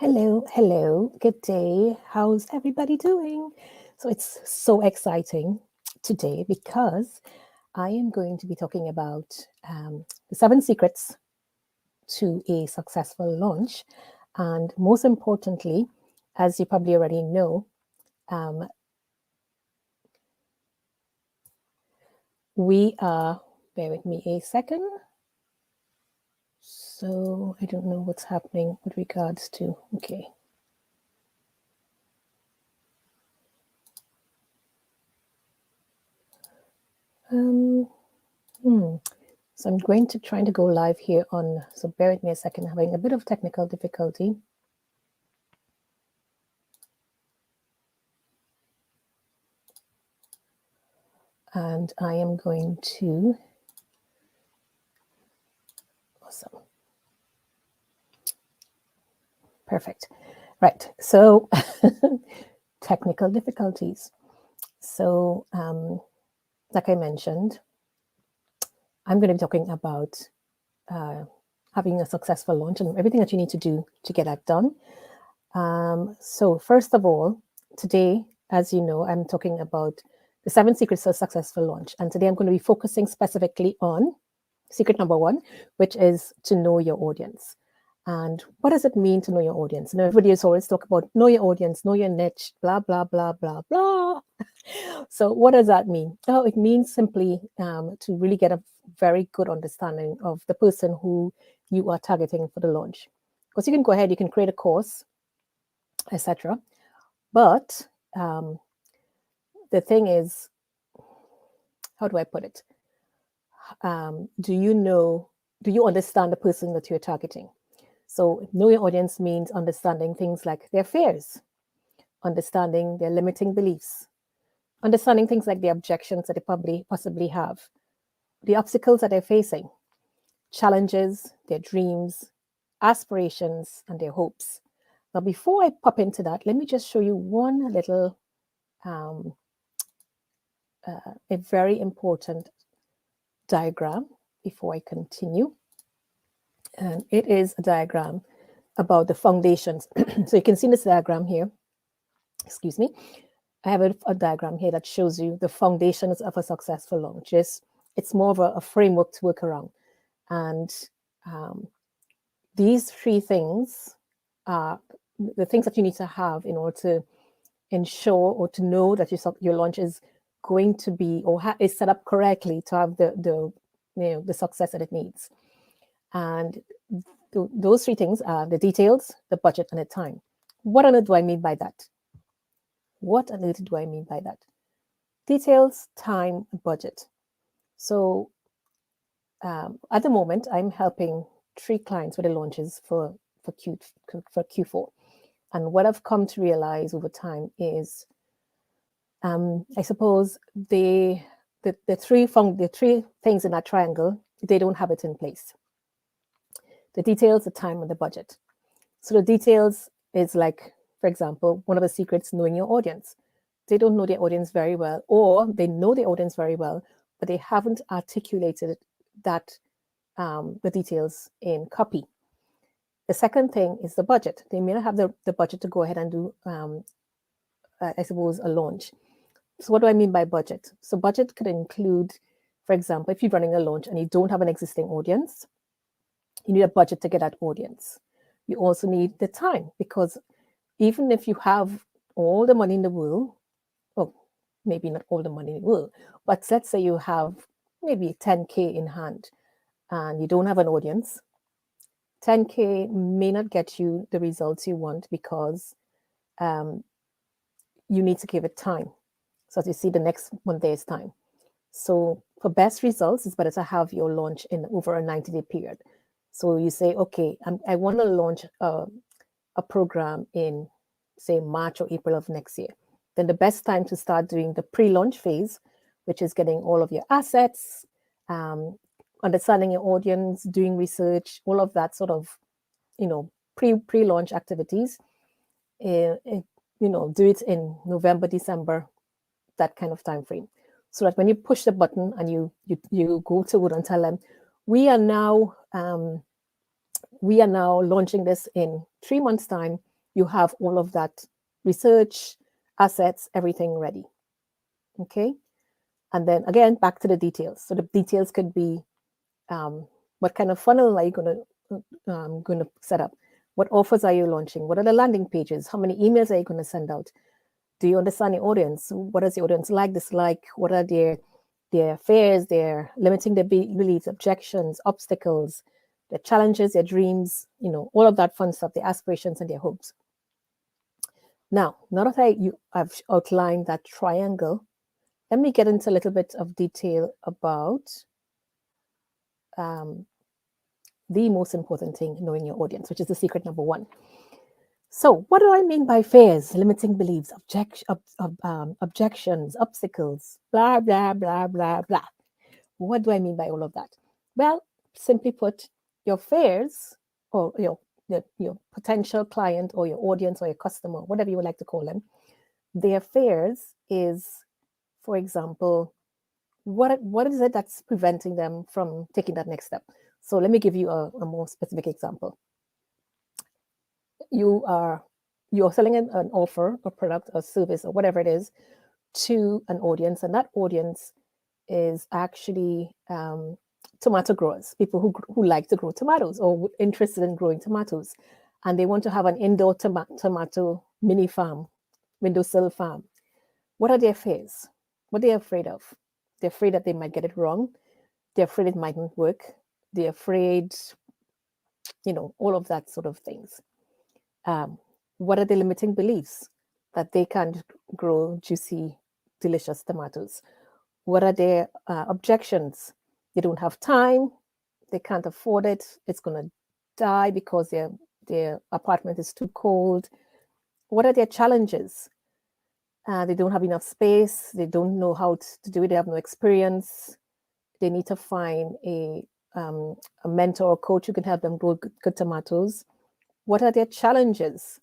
Hello, good day. How's everybody doing? So it's so exciting today because I am going to be talking about the 7 secrets to a successful launch. And most importantly, as you probably already know, um, bear with me a second. So I don't know what's happening with regards to, okay. Um, So I'm going to try to go live here on, so bear with me a second, having a bit of technical difficulty. And I am going to, awesome. Perfect. Right, so technical difficulties. So like I mentioned, I'm going to be talking about having a successful launch and everything that you need to do to get that done. So first of all, today, as you know, I'm talking about the 7 secrets to a successful launch. And today I'm going to be focusing specifically on secret number 1, which is to know your audience. And what does it mean to know your audience? And everybody is always talk about know your audience, know your niche, blah, blah, blah, blah, blah. So what does that mean? Oh, it means simply to really get a very good understanding of the person who you are targeting for the launch. Because you can go ahead, you can create a course, etc. But the thing is, how do I put it? Do you understand the person that you're targeting? So know your audience means understanding things like their fears, understanding their limiting beliefs, understanding things like the objections that they possibly have, the obstacles that they're facing, challenges, their dreams, aspirations, and their hopes. Now, before I pop into that, let me just show you one little, a very important diagram before I continue. And it is a diagram about the foundations. So you can see this diagram here. Excuse me. I have a diagram here that shows you the foundations of a successful launch. It's more of a framework to work around. And these 3 things are the things that you need to have in order to ensure or to know that your launch is going to be or is set up correctly to have the success that it needs. And those 3 things are the details, the budget, and the time. What on earth do I mean by that? What on earth do I mean by that? Details, time, budget. So at the moment, I'm helping 3 clients with the launches for Q4. And what I've come to realize over time is, I suppose the 3 things in that triangle, they don't have it in place. The details, the time, and the budget. So the details is like, for example, one of the secrets, knowing your audience. They don't know their audience very well, or they know their audience very well, but they haven't articulated that the details in copy. The second thing is the budget. They may not have the budget to go ahead and do, I suppose, a launch. So what do I mean by budget? So budget could include, for example, if you're running a launch and you don't have an existing audience, you need a budget to get that audience. You also need the time, because even if you have all the money in the world, well, maybe not all the money in the world, but let's say you have maybe 10K in hand and you don't have an audience, 10K may not get you the results you want because you need to give it time. So as you see, the next one there is time. So for best results, it's better to have your launch in over a 90-day period. So you say, okay, I want to launch a program in, say, March or April of next year. Then the best time to start doing the pre-launch phase, which is getting all of your assets, understanding your audience, doing research, all of that sort of, pre-launch activities. Do it in November, December, that kind of time frame, so that when you push the button and you go to wood and tell them, we are now launching this in 3 months' time. you have all of that research, assets, everything ready. Okay. And then again, back to the details. So the details could be what kind of funnel are you going to set up? What offers are you launching? What are the landing pages? How many emails are you going to send out? Do you understand your audience? What does the audience like, dislike? What are their fears, their limiting their beliefs, objections, obstacles, their challenges, their dreams, all of that fun stuff, their aspirations and their hopes. Now that I've outlined that triangle, let me get into a little bit of detail about the most important thing, knowing your audience, which is the secret number 1. So what do I mean by fears, limiting beliefs, objections, obstacles, blah, blah, blah, blah, blah? What do I mean by all of that? Well, simply put, your fears or your potential client or your audience or your customer, whatever you would like to call them, their fears is, for example, what is it that's preventing them from taking that next step? So let me give you a more specific example. You're selling an offer, a product, a service, or whatever it is to an audience, and that audience is actually tomato growers, people who like to grow tomatoes or interested in growing tomatoes, and they want to have an indoor tomato mini farm, windowsill farm. What are their fears? What are they afraid of? They're afraid that they might get it wrong. They're afraid it mightn't work. They're afraid, all of that sort of things. What are the limiting beliefs? That they can't grow juicy, delicious tomatoes. What are their objections? They don't have time. They can't afford it. It's going to die because their apartment is too cold. What are their challenges? They don't have enough space. They don't know how to do it. They have no experience. They need to find a mentor or coach who can help them grow good tomatoes. What are their challenges?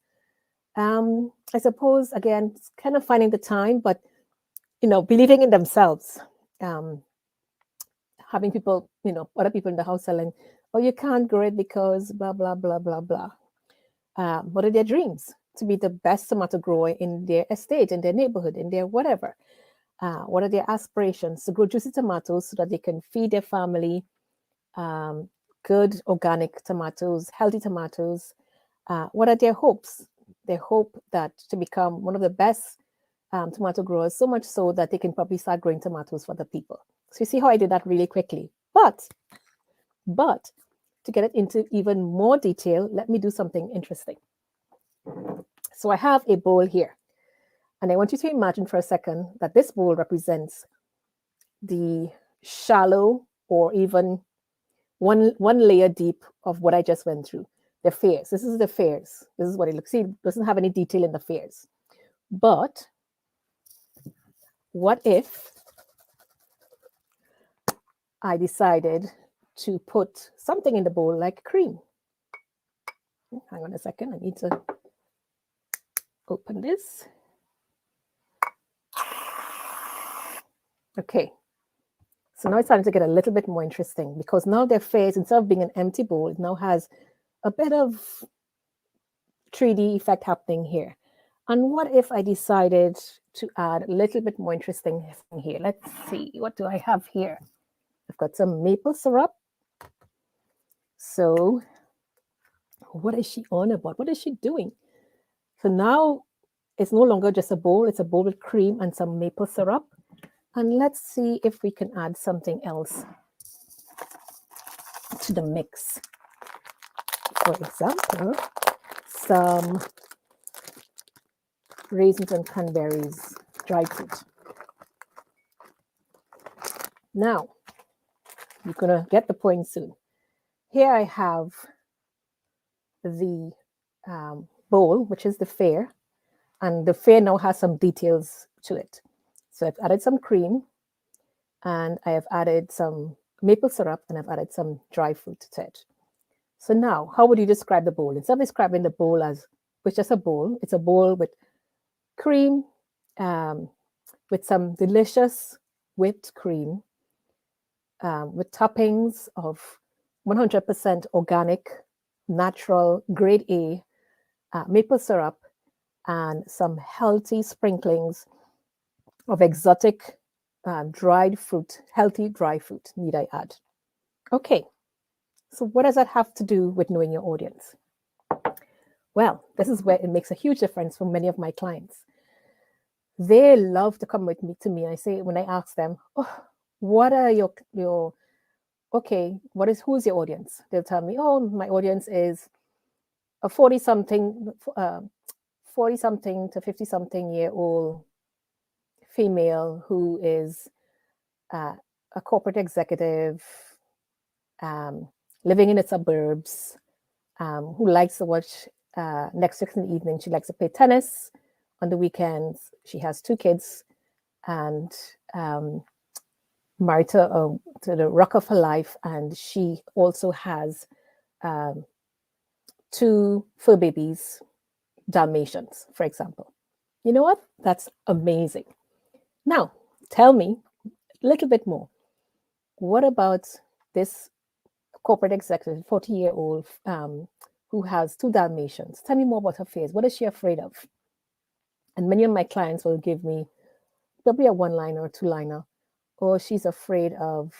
I suppose, again, it's kind of finding the time, but, believing in themselves. Having people, other people in the house telling, oh, you can't grow it because blah, blah, blah, blah, blah. What are their dreams? To be the best tomato grower in their estate, in their neighborhood, in their whatever. What are their aspirations? To grow juicy tomatoes so that they can feed their family good organic tomatoes, healthy tomatoes. What are their hopes? They hope that to become one of the best tomato growers, so much so that they can probably start growing tomatoes for the people. So you see how I did that really quickly. But to get it into even more detail, let me do something interesting. So I have a bowl here. And I want you to imagine for a second that this bowl represents the shallow or even one layer deep of what I just went through. The fears. This is the fears. This is what it looks. See, it doesn't have any detail in the fears. But what if I decided to put something in the bowl like cream? Hang on a second. I need to open this. Okay. So now it's starting to get a little bit more interesting because now their face, instead of being an empty bowl, it now has a bit of 3D effect happening here. And what if I decided to add a little bit more interesting thing here? Let's see, what do I have here? I've got some maple syrup. So what is she on about? What is she doing? So now it's no longer just a bowl. It's a bowl with cream and some maple syrup. And let's see if we can add something else to the mix. For example, some raisins and cranberries, dried fruit. Now, you're going to get the point soon. Here I have the bowl, which is the fair, and the fair now has some details to it. So I've added some cream, and I have added some maple syrup, and I've added some dry fruit to it. So now, how would you describe the bowl? Instead of describing the bowl as just a bowl, it's a bowl with cream, with some delicious whipped cream, with toppings of 100% organic, natural, grade A maple syrup, and some healthy sprinklings of exotic dried fruit, healthy dry fruit, need I add. Okay, so what does that have to do with knowing your audience? Well, this is where it makes a huge difference for many of my clients. They love to come with me to me. I say, when I ask them, oh, what are your okay, who's your audience? They'll tell me, oh, my audience is a 40 something to 50 something year old female who is a corporate executive, living in the suburbs, who likes to watch Netflix in the evening. She likes to play tennis on the weekends. She has 2 kids and married to the rock of her life. And she also has 2 fur babies, Dalmatians, for example. You know what? That's amazing. Now, tell me a little bit more. What about this corporate executive, 40-year-old, who has 2 Dalmatians? Tell me more about her fears. What is she afraid of? And many of my clients will give me probably a 1-liner or 2-liner. Or she's afraid of,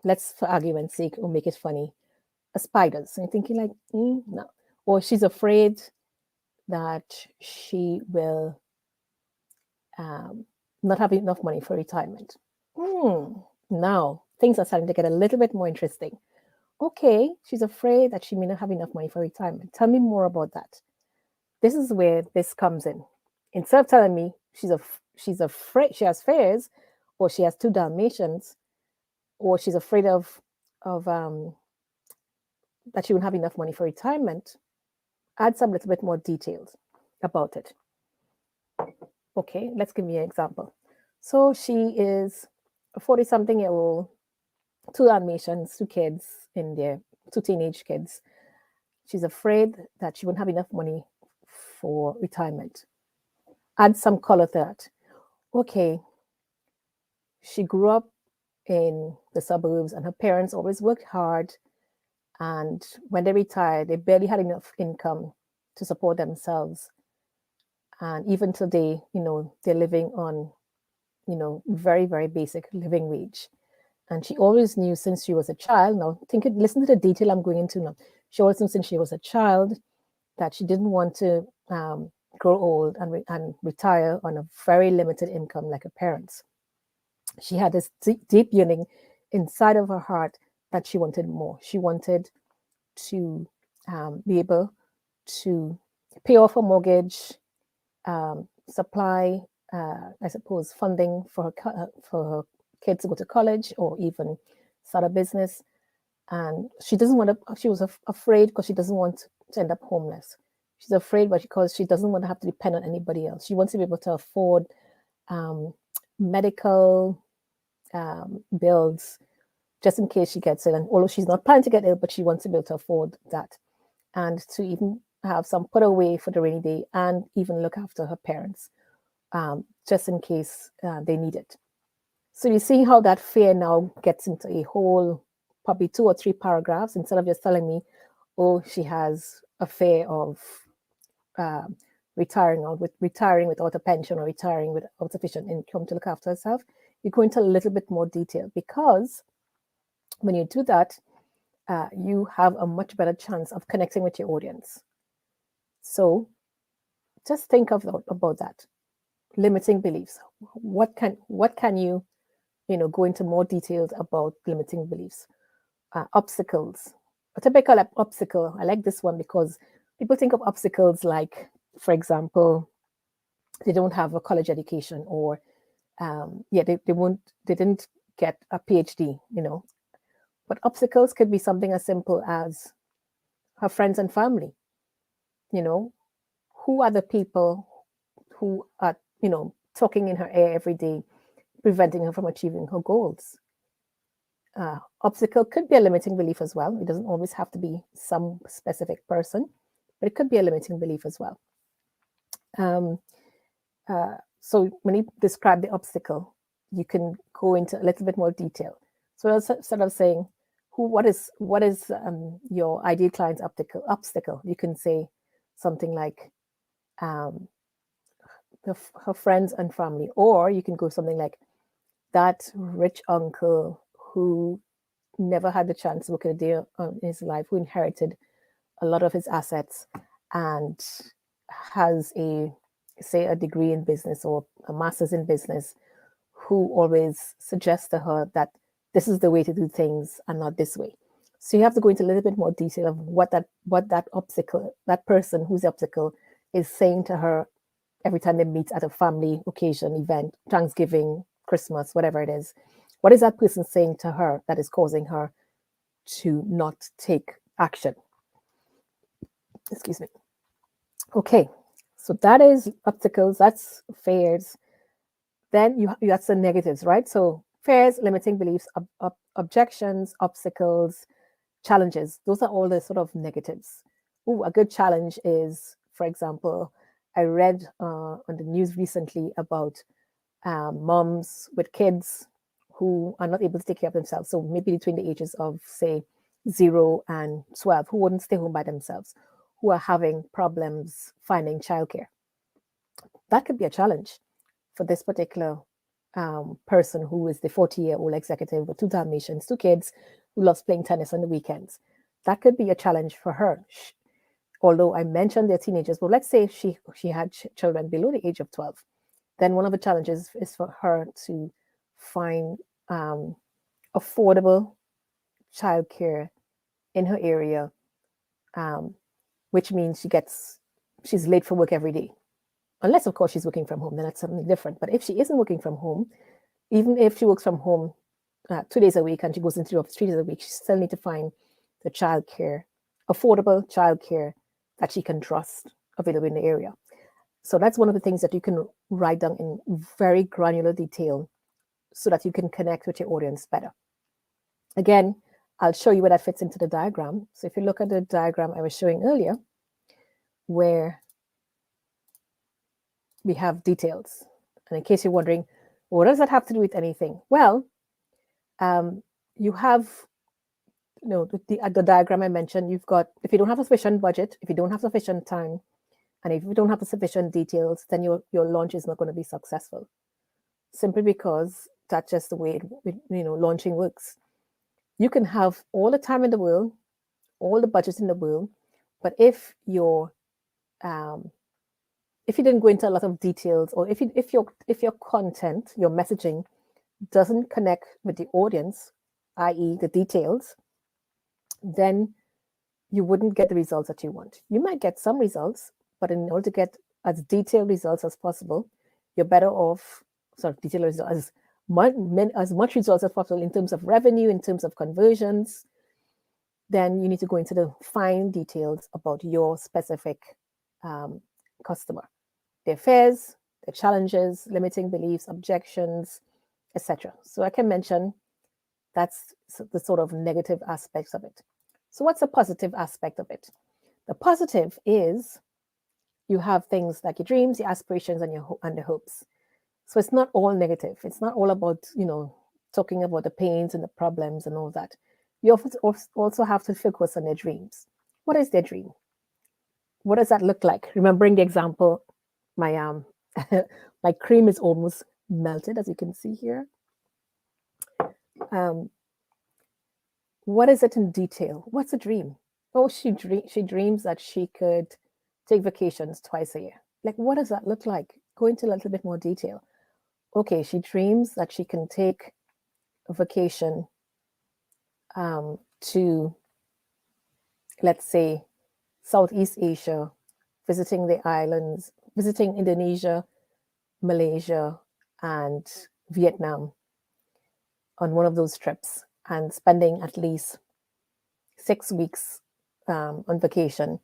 let's for argument's sake, or make it funny, spiders. And you're thinking like, no. Or she's afraid that she will not have enough money for retirement. Now, things are starting to get a little bit more interesting. Okay, she's afraid that she may not have enough money for retirement. Tell me more about that. This is where this comes in. Instead of telling me she's afraid, she has fears, or she has 2 Dalmatians, or she's afraid of that she won't have enough money for retirement, add some little bit more details about it. Okay, let's give me an example. So she is a 40-something-year-old, 2 Dalmatians, 2 kids in there, 2 teenage kids. She's afraid that she won't have enough money for retirement. Add some color to that. Okay, she grew up in the suburbs and her parents always worked hard. And when they retired, they barely had enough income to support themselves. And even today, they're living on, very, very basic living wage. And she always knew since she was a child. Now, listen to the detail I'm going into now. She always knew since she was a child that she didn't want to grow old and retire on a very limited income like her parents. She had this deep yearning inside of her heart that she wanted more. She wanted to be able to pay off her mortgage, supply, I suppose, funding for her kids to go to college or even start a business. And she doesn't want to, she was afraid because she doesn't want to end up homeless. She's afraid because she doesn't want to have to depend on anybody else. She wants to be able to afford medical bills just in case she gets ill. And although she's not planning to get ill, but she wants to be able to afford that. And to even have some put away for the rainy day and even look after her parents just in case they need it. So you see how that fear now gets into a whole, probably 2 or 3 paragraphs, instead of just telling me, oh, she has a fear of retiring without a pension or retiring without sufficient income to look after herself. You go into a little bit more detail, because when you do that, you have a much better chance of connecting with your audience. So just think about that. Limiting beliefs. What can you go into more details about limiting beliefs? Obstacles. A typical obstacle. I like this one because people think of obstacles like, for example, they don't have a college education, or they didn't get a PhD. But obstacles could be something as simple as her friends and family. Who are the people who are talking in her ear every day, preventing her from achieving her goals? Obstacle could be a limiting belief as well. It doesn't always have to be some specific person, but it could be a limiting belief as well. So when you describe the obstacle, you can go into a little bit more detail. So instead of saying, what is your ideal client's obstacle, you can say, something like um, her friends and family, or you can go something like that rich uncle who never had the chance to work a day in his life, who inherited a lot of his assets and has a, say, a degree in business or a master's in business, who always suggests to her that this is the way to do things and not this way. So you have to go into a little bit more detail of what that obstacle, that person who's the obstacle, is saying to her every time they meet at a family occasion, event, Thanksgiving, Christmas, whatever it is. What is that person saying to her that is causing her to not take action? Excuse me. Okay, so that is obstacles, that's fears. Then you that's the negatives, right? So fears, limiting beliefs, objections, obstacles, challenges. Those are all the sort of negatives. Ooh, a good challenge is, for example, I read on the news recently about moms with kids who are not able to take care of themselves. So maybe between the ages of, say, 0 and 12, who wouldn't stay home by themselves, who are having problems finding childcare. That could be a challenge for this particular person who is the 40-year-old executive with 2 Dalmatians, 2 kids, who loves playing tennis on the weekends. That could be a challenge for her. Although I mentioned they're teenagers, but let's say she had children below the age of 12. Then one of the challenges is for her to find affordable childcare in her area, um, which means she's late for work every day. Unless, of course, she's working from home, then that's something different. But if she isn't working from home, even if she works from home 2 days a week and she goes into the office 3 days a week, she still need to find the childcare, affordable childcare that she can trust available in the area. So that's one of the things that you can write down in very granular detail so that you can connect with your audience better. Again, I'll show you where that fits into the diagram. So if you look at the diagram I was showing earlier, where we have details. And in case you're wondering, what does that have to do with anything? Well, you have, the diagram I mentioned, you've got, if you don't have a sufficient budget, if you don't have sufficient time, and if you don't have sufficient details, then your launch is not going to be successful. Simply because that's just the way launching works. You can have all the time in the world, all the budget in the world, but if you didn't go into a lot of details, or if your content, your messaging doesn't connect with the audience, i.e. the details, then you wouldn't get the results that you want. You might get some results, but in order to get as detailed results as possible, you're better off, detailed results, as much results as possible in terms of revenue, in terms of conversions. Then you need to go into the fine details about your specific customer, their fears, their challenges, limiting beliefs, objections, etc. So I can mention that's the sort of negative aspects of it. So what's the positive aspect of it? The positive is you have things like your dreams, your aspirations, and the hopes. So it's not all negative. It's not all about, talking about the pains and the problems and all that. You also have to focus on their dreams. What is their dream? What does that look like? Remembering the example, my my cream is almost melted, as you can see here. What is it in detail? What's a dream? Oh, she dreams that she could take vacations twice a year. Like, what does that look like? Go into a little bit more detail. Okay, she dreams that she can take a vacation to, let's say, Southeast Asia, visiting the islands, visiting Indonesia, Malaysia, and Vietnam on one of those trips, and spending at least 6 weeks on vacation,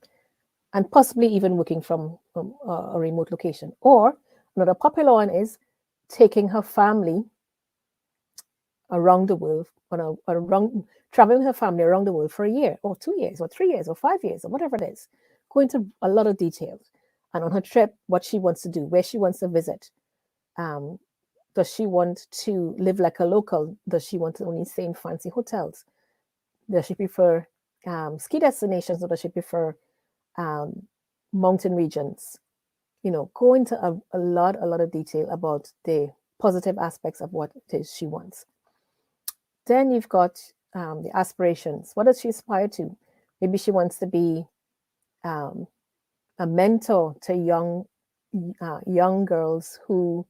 and possibly even working from a remote location. Or another popular one is taking her family around the world, traveling with her family around the world for a year, or 2 years, or 3 years, or 5 years, or whatever it is. Go into a lot of details. And on her trip, what she wants to do, where she wants to visit. Does she want to live like a local? Does she want to only stay in fancy hotels? Does she prefer ski destinations, or does she prefer mountain regions. Go into a lot of detail about the positive aspects of what it is she wants. Then you've got the aspirations. What does she aspire to? Maybe she wants to be um, a mentor to young girls who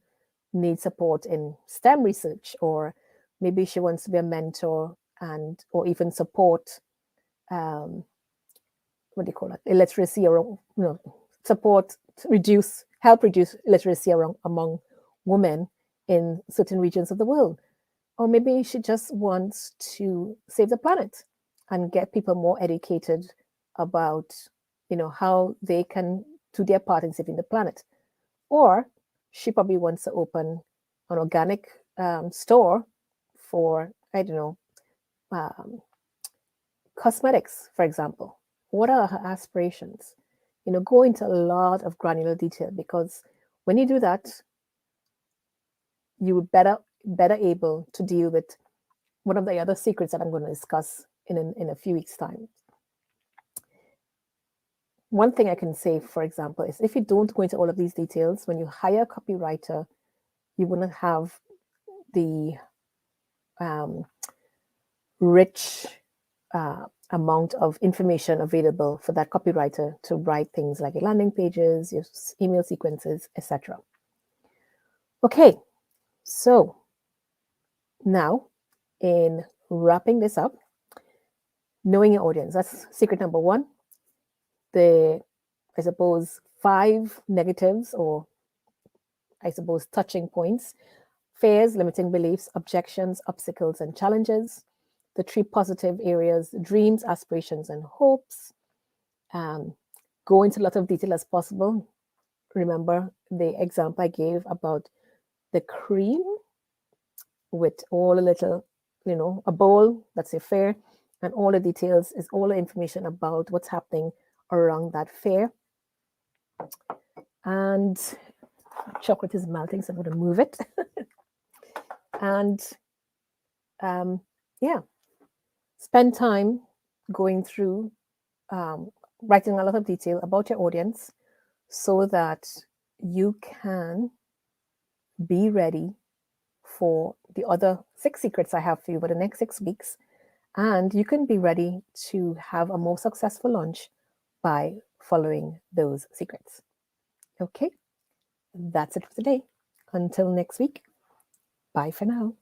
need support in STEM research, or maybe she wants to be a mentor or even support um, what do you call it, illiteracy, or support help reduce illiteracy among women in certain regions of the world. Or maybe she just wants to save the planet and get people more educated about how they can do their part in saving the planet. Or she probably wants to open an organic store for, I don't know, cosmetics, for example. What are her aspirations? Go into a lot of granular detail, because when you do that, you will better able to deal with one of the other secrets that I'm going to discuss in a few weeks' time. One thing I can say, for example, is if you don't go into all of these details, when you hire a copywriter, you wouldn't have the rich amount of information available for that copywriter to write things like your landing pages, your email sequences, etc. Okay, so now in wrapping this up, knowing your audience, that's secret number one. I suppose 5 negatives, or I suppose touching points: fears, limiting beliefs, objections, obstacles, and challenges. The 3 positive areas: dreams, aspirations, and hopes. Go into a lot of detail as possible. Remember the example I gave about the cream with all the little, a bowl, that's a fair, and all the details is all the information about what's happening around that fair. And chocolate is melting, so I'm going to move it. And yeah, spend time going through, writing a lot of detail about your audience, so that you can be ready for the other 6 secrets I have for you for the next 6 weeks. And you can be ready to have a more successful launch by following those secrets. Okay, that's it for today. Until next week, bye for now.